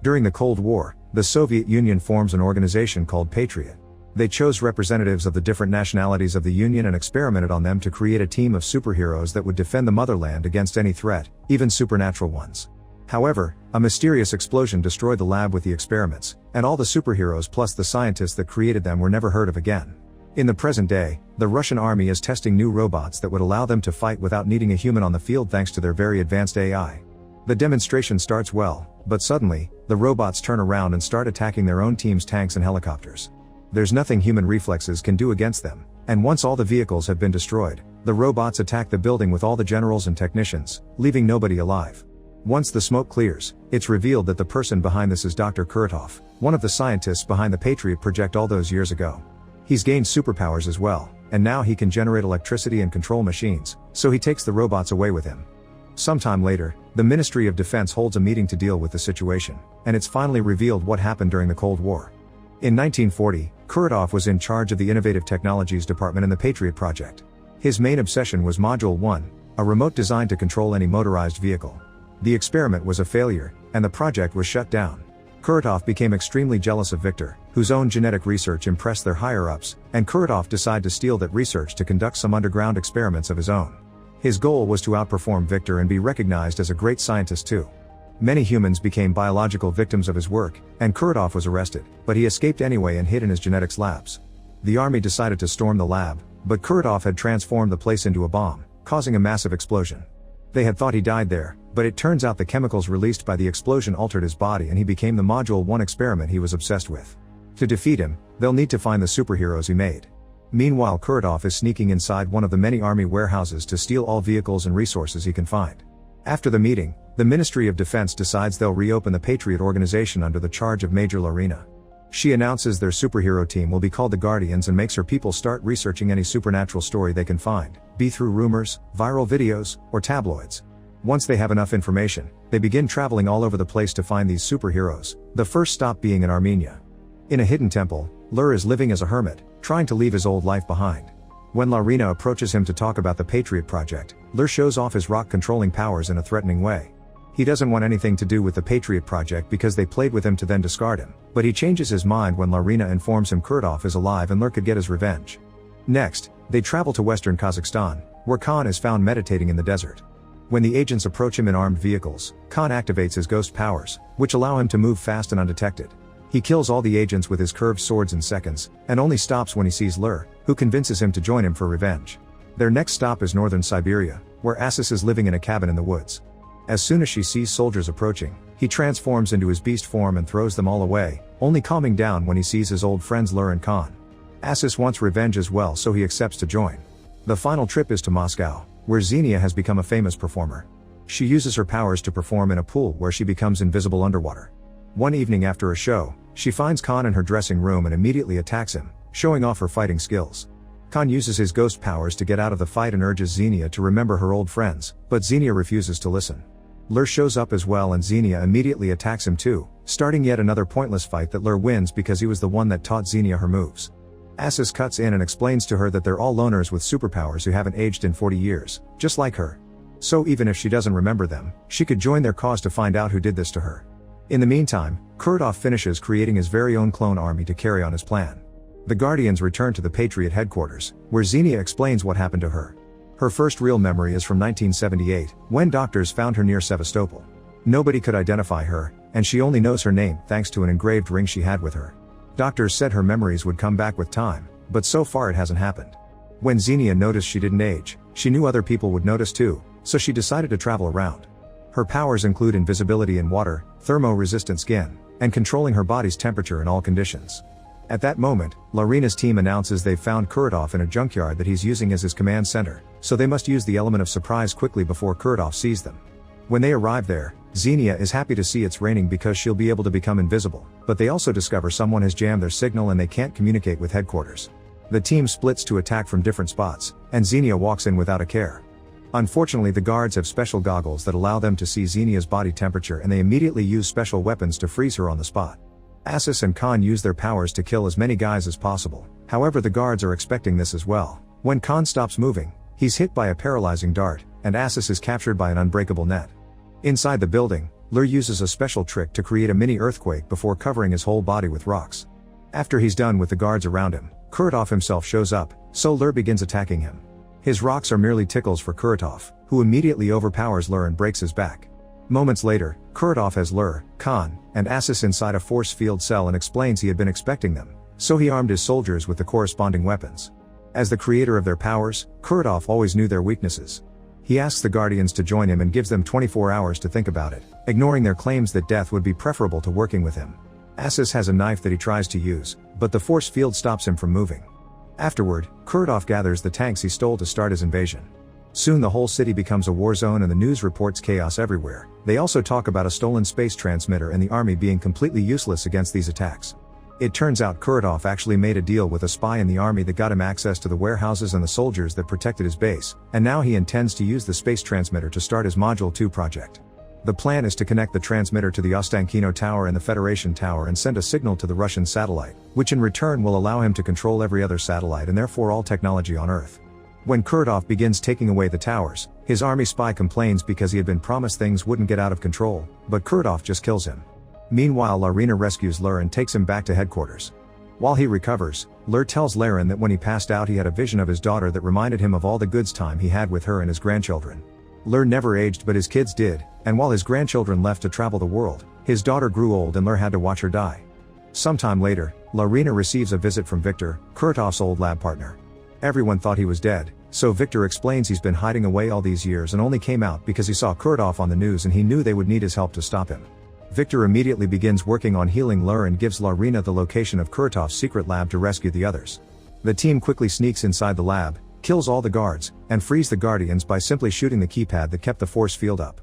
During the Cold War, the Soviet Union forms an organization called Patriot. They chose representatives of the different nationalities of the Union and experimented on them to create a team of superheroes that would defend the motherland against any threat, even supernatural ones. However, a mysterious explosion destroyed the lab with the experiments, and all the superheroes plus the scientists that created them were never heard of again. In the present day, the Russian army is testing new robots that would allow them to fight without needing a human on the field thanks to their very advanced AI. The demonstration starts well, but suddenly, the robots turn around and start attacking their own team's tanks and helicopters. There's nothing human reflexes can do against them, and once all the vehicles have been destroyed, the robots attack the building with all the generals and technicians, leaving nobody alive. Once the smoke clears, it's revealed that the person behind this is Dr. Kuratov, one of the scientists behind the Patriot project all those years ago. He's gained superpowers as well, and now he can generate electricity and control machines, so he takes the robots away with him. Sometime later, the Ministry of Defense holds a meeting to deal with the situation, and it's finally revealed what happened during the Cold War. In 1940, Kuratov was in charge of the Innovative Technologies Department in the Patriot project. His main obsession was Module 1, a remote designed to control any motorized vehicle. The experiment was a failure, and the project was shut down. Kuratov became extremely jealous of Victor, whose own genetic research impressed their higher-ups, and Kuratov decided to steal that research to conduct some underground experiments of his own. His goal was to outperform Victor and be recognized as a great scientist too. Many humans became biological victims of his work, and Kuratov was arrested, but he escaped anyway and hid in his genetics labs. The army decided to storm the lab, but Kuratov had transformed the place into a bomb, causing a massive explosion. They had thought he died there, but it turns out the chemicals released by the explosion altered his body and he became the Module 1 experiment he was obsessed with. To defeat him, they'll need to find the superheroes he made. Meanwhile, Kuratov is sneaking inside one of the many army warehouses to steal all vehicles and resources he can find. After the meeting, the Ministry of Defense decides they'll reopen the Patriot organization under the charge of Major Larina. She announces their superhero team will be called the Guardians and makes her people start researching any supernatural story they can find, be through rumors, viral videos, or tabloids. Once they have enough information, they begin traveling all over the place to find these superheroes, the first stop being in Armenia. In a hidden temple, Lur is living as a hermit, trying to leave his old life behind. When Larina approaches him to talk about the Patriot project, Lur shows off his rock-controlling powers in a threatening way. He doesn't want anything to do with the Patriot project because they played with him to then discard him, but he changes his mind when Larina informs him Kuratov is alive and Lur could get his revenge. Next, they travel to western Kazakhstan, where Khan is found meditating in the desert. When the agents approach him in armed vehicles, Khan activates his ghost powers, which allow him to move fast and undetected. He kills all the agents with his curved swords in seconds, and only stops when he sees Lur, who convinces him to join him for revenge. Their next stop is northern Siberia, where Asis is living in a cabin in the woods. As soon as she sees soldiers approaching, he transforms into his beast form and throws them all away, only calming down when he sees his old friends Lur and Khan. Asis wants revenge as well, so he accepts to join. The final trip is to Moscow, where Xenia has become a famous performer. She uses her powers to perform in a pool where she becomes invisible underwater. One evening after a show, she finds Khan in her dressing room and immediately attacks him, showing off her fighting skills. Khan uses his ghost powers to get out of the fight and urges Xenia to remember her old friends, but Xenia refuses to listen. Lur shows up as well and Xenia immediately attacks him too, starting yet another pointless fight that Lur wins because he was the one that taught Xenia her moves. Asis cuts in and explains to her that they're all loners with superpowers who haven't aged in 40 years, just like her. So even if she doesn't remember them, she could join their cause to find out who did this to her. In the meantime, Kuratov finishes creating his very own clone army to carry on his plan. The Guardians return to the Patriot headquarters, where Xenia explains what happened to her. Her first real memory is from 1978, when doctors found her near Sevastopol. Nobody could identify her, and she only knows her name thanks to an engraved ring she had with her. Doctors said her memories would come back with time, but so far it hasn't happened. When Xenia noticed she didn't age, she knew other people would notice too, so she decided to travel around. Her powers include invisibility in water, thermo-resistant skin, and controlling her body's temperature in all conditions. At that moment, Larina's team announces they've found Kuratov in a junkyard that he's using as his command center, so they must use the element of surprise quickly before Kuratov sees them. When they arrive there, Xenia is happy to see it's raining because she'll be able to become invisible, but they also discover someone has jammed their signal and they can't communicate with headquarters. The team splits to attack from different spots, and Xenia walks in without a care. Unfortunately, the guards have special goggles that allow them to see Xenia's body temperature and they immediately use special weapons to freeze her on the spot. Asis and Khan use their powers to kill as many guys as possible, however the guards are expecting this as well. When Khan stops moving, he's hit by a paralyzing dart, and Asis is captured by an unbreakable net. Inside the building, Lur uses a special trick to create a mini earthquake before covering his whole body with rocks. After he's done with the guards around him, Kuratov himself shows up, so Lur begins attacking him. His rocks are merely tickles for Kuratov, who immediately overpowers Lur and breaks his back. Moments later, Kuratov has Lur, Khan, and Assis inside a force field cell and explains he had been expecting them, so he armed his soldiers with the corresponding weapons. As the creator of their powers, Kuratov always knew their weaknesses. He asks the Guardians to join him and gives them 24 hours to think about it, ignoring their claims that death would be preferable to working with him. Assis has a knife that he tries to use, but the force field stops him from moving. Afterward, Kuratov gathers the tanks he stole to start his invasion. Soon the whole city becomes a war zone and the news reports chaos everywhere. They also talk about a stolen space transmitter and the army being completely useless against these attacks. It turns out Kuratov actually made a deal with a spy in the army that got him access to the warehouses and the soldiers that protected his base, and now he intends to use the space transmitter to start his Module 2 project. The plan is to connect the transmitter to the Ostankino Tower and the Federation Tower and send a signal to the Russian satellite, which in return will allow him to control every other satellite and therefore all technology on Earth. When Kuratov begins taking away the towers, his army spy complains because he had been promised things wouldn't get out of control, but Kuratov just kills him. Meanwhile, Larina rescues Lur and takes him back to headquarters. While he recovers, Lur tells Laren that when he passed out he had a vision of his daughter that reminded him of all the good time he had with her and his grandchildren. Lur never aged but his kids did, and while his grandchildren left to travel the world, his daughter grew old and Lur had to watch her die. Sometime later, Larina receives a visit from Victor, Kuratov's old lab partner. Everyone thought he was dead, so Victor explains he's been hiding away all these years and only came out because he saw Kuratov on the news and he knew they would need his help to stop him. Victor immediately begins working on healing Lur and gives Larina the location of Kuratov's secret lab to rescue the others. The team quickly sneaks inside the lab, kills all the guards, and frees the Guardians by simply shooting the keypad that kept the force field up.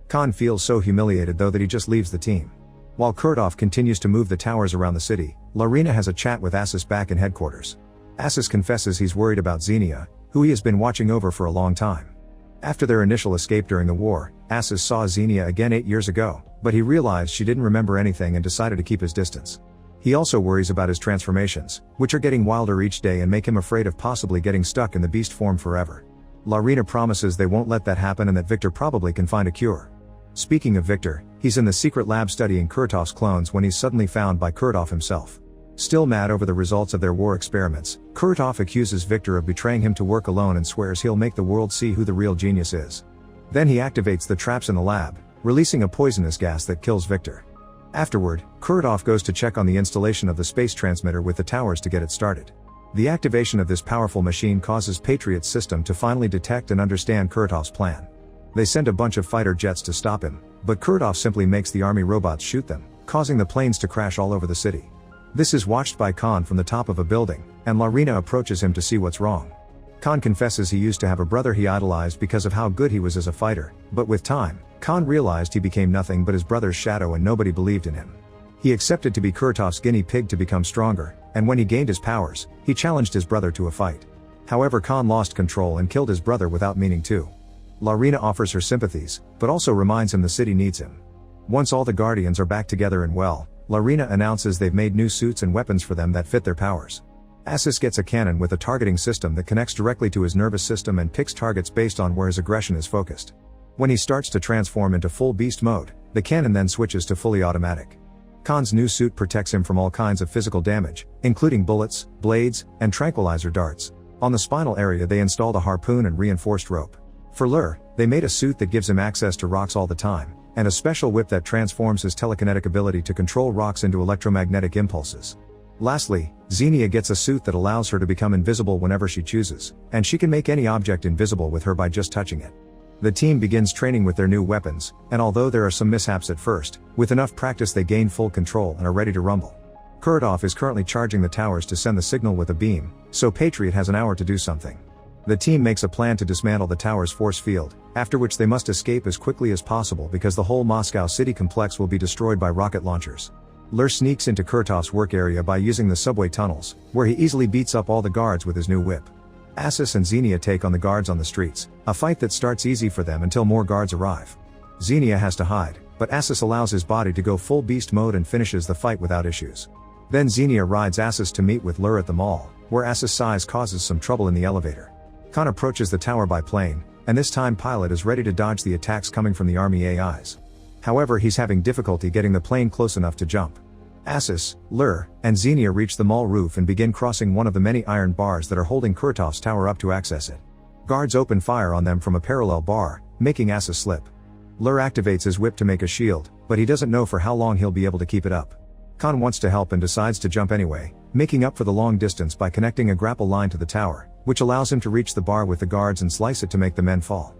Khan feels so humiliated though that he just leaves the team. While Kuratov continues to move the towers around the city, Larina has a chat with Assis back in headquarters. Assis confesses he's worried about Xenia, who he has been watching over for a long time. After their initial escape during the war, Assis saw Xenia again 8 years ago, but he realized she didn't remember anything and decided to keep his distance. He also worries about his transformations, which are getting wilder each day and make him afraid of possibly getting stuck in the beast form forever. Larina promises they won't let that happen and that Victor probably can find a cure. Speaking of Victor, he's in the secret lab studying Kuratov's clones when he's suddenly found by Kuratov himself. Still mad over the results of their war experiments, Kuratov accuses Victor of betraying him to work alone and swears he'll make the world see who the real genius is. Then he activates the traps in the lab, releasing a poisonous gas that kills Victor. Afterward, Kuratov goes to check on the installation of the space transmitter with the towers to get it started. The activation of this powerful machine causes Patriot's system to finally detect and understand Kuratov's plan. They send a bunch of fighter jets to stop him, but Kuratov simply makes the army robots shoot them, causing the planes to crash all over the city. This is watched by Khan from the top of a building, and Larina approaches him to see what's wrong. Khan confesses he used to have a brother he idolized because of how good he was as a fighter, but with time, Khan realized he became nothing but his brother's shadow and nobody believed in him. He accepted to be Kuratov's guinea pig to become stronger, and when he gained his powers, he challenged his brother to a fight. However, Khan lost control and killed his brother without meaning to. Larina offers her sympathies, but also reminds him the city needs him. Once all the Guardians are back together and well, Larina announces they've made new suits and weapons for them that fit their powers. Assis gets a cannon with a targeting system that connects directly to his nervous system and picks targets based on where his aggression is focused. When he starts to transform into full beast mode, the cannon then switches to fully automatic. Khan's new suit protects him from all kinds of physical damage, including bullets, blades, and tranquilizer darts. On the spinal area they installed a harpoon and reinforced rope. For Lur, they made a suit that gives him access to rocks all the time, and a special whip that transforms his telekinetic ability to control rocks into electromagnetic impulses. Lastly, Xenia gets a suit that allows her to become invisible whenever she chooses, and she can make any object invisible with her by just touching it. The team begins training with their new weapons, and although there are some mishaps at first, with enough practice they gain full control and are ready to rumble. Kuratov is currently charging the towers to send the signal with a beam, so Patriot has an hour to do something. The team makes a plan to dismantle the tower's force field, after which they must escape as quickly as possible because the whole Moscow city complex will be destroyed by rocket launchers. Lur sneaks into Kuratov's work area by using the subway tunnels, where he easily beats up all the guards with his new whip. Assis and Xenia take on the guards on the streets, a fight that starts easy for them until more guards arrive. Xenia has to hide, but Assis allows his body to go full beast mode and finishes the fight without issues. Then Xenia rides Assis to meet with Lur at the mall, where Assis' size causes some trouble in the elevator. Khan approaches the tower by plane, and this time Pilot is ready to dodge the attacks coming from the army AIs. However, he's having difficulty getting the plane close enough to jump. Asis, Lur, and Xenia reach the mall roof and begin crossing one of the many iron bars that are holding Kurtov's tower up to access it. Guards open fire on them from a parallel bar, making Asis slip. Lur activates his whip to make a shield, but he doesn't know for how long he'll be able to keep it up. Khan wants to help and decides to jump anyway, making up for the long distance by connecting a grapple line to the tower, which allows him to reach the bar with the guards and slice it to make the men fall.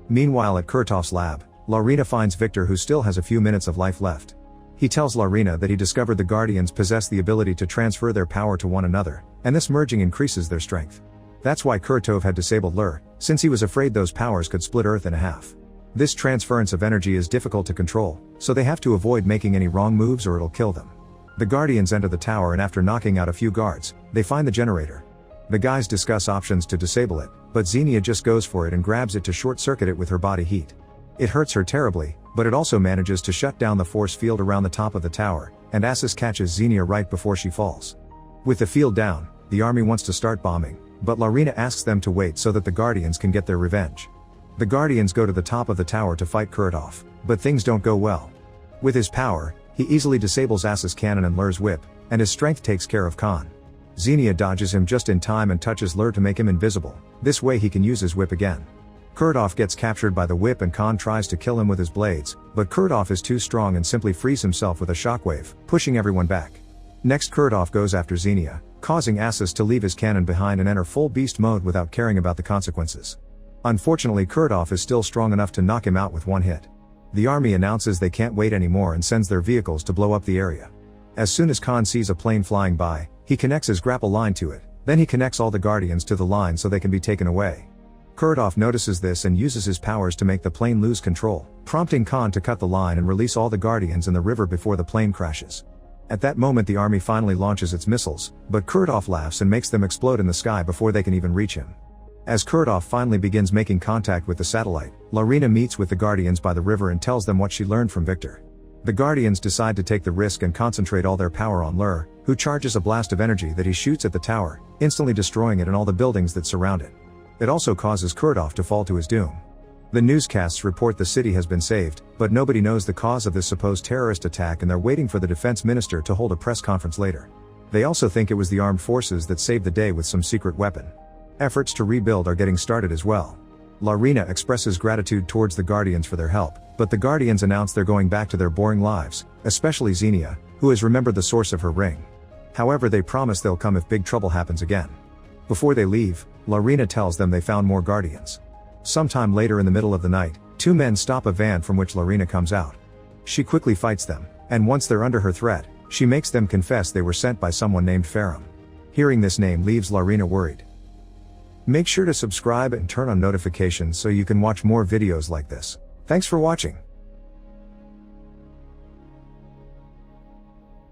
Meanwhile at Kurtov's lab, Laurina finds Victor, who still has a few minutes of life left. He tells Laurina that he discovered the Guardians possess the ability to transfer their power to one another, and this merging increases their strength. That's why Kurtov had disabled Lur, since he was afraid those powers could split Earth in half. This transference of energy is difficult to control, so they have to avoid making any wrong moves or it'll kill them. The Guardians enter the tower, and after knocking out a few guards, they find the generator. The guys discuss options to disable it, but Xenia just goes for it and grabs it to short-circuit it with her body heat. It hurts her terribly, but it also manages to shut down the force field around the top of the tower, and Asis catches Xenia right before she falls. With the field down, the army wants to start bombing, but Laurina asks them to wait so that the Guardians can get their revenge. The Guardians go to the top of the tower to fight Kurtov, but things don't go well. With his power, he easily disables Asis' cannon and Lur's whip, and his strength takes care of Khan. Xenia dodges him just in time and touches Lur to make him invisible, this way he can use his whip again. Kurtov gets captured by the whip and Khan tries to kill him with his blades, but Kurtov is too strong and simply frees himself with a shockwave, pushing everyone back. Next, Kurtov goes after Xenia, causing Asis to leave his cannon behind and enter full beast mode without caring about the consequences. Unfortunately, Kurtov is still strong enough to knock him out with one hit. The army announces they can't wait anymore and sends their vehicles to blow up the area. As soon as Khan sees a plane flying by, he connects his grapple line to it, then he connects all the Guardians to the line so they can be taken away. Kurtov notices this and uses his powers to make the plane lose control, prompting Khan to cut the line and release all the Guardians in the river before the plane crashes. At that moment, the army finally launches its missiles, but Kurtov laughs and makes them explode in the sky before they can even reach him. As Kurtov finally begins making contact with the satellite, Laurina meets with the Guardians by the river and tells them what she learned from Victor. The Guardians decide to take the risk and concentrate all their power on Lur, who charges a blast of energy that he shoots at the tower, instantly destroying it and all the buildings that surround it. It also causes Kurtov to fall to his doom. The newscasts report the city has been saved, but nobody knows the cause of this supposed terrorist attack, and they're waiting for the defense minister to hold a press conference later. They also think it was the armed forces that saved the day with some secret weapon. Efforts to rebuild are getting started as well. Laurina expresses gratitude towards the Guardians for their help, but the Guardians announce they're going back to their boring lives, especially Xenia, who has remembered the source of her ring. However, they promise they'll come if big trouble happens again. Before they leave, Laurina tells them they found more Guardians. Sometime later in the middle of the night, two men stop a van from which Laurina comes out. She quickly fights them, and once they're under her threat, she makes them confess they were sent by someone named Farum. Hearing this name leaves Laurina worried. Make sure to subscribe and turn on notifications so you can watch more videos like this. Thanks for watching.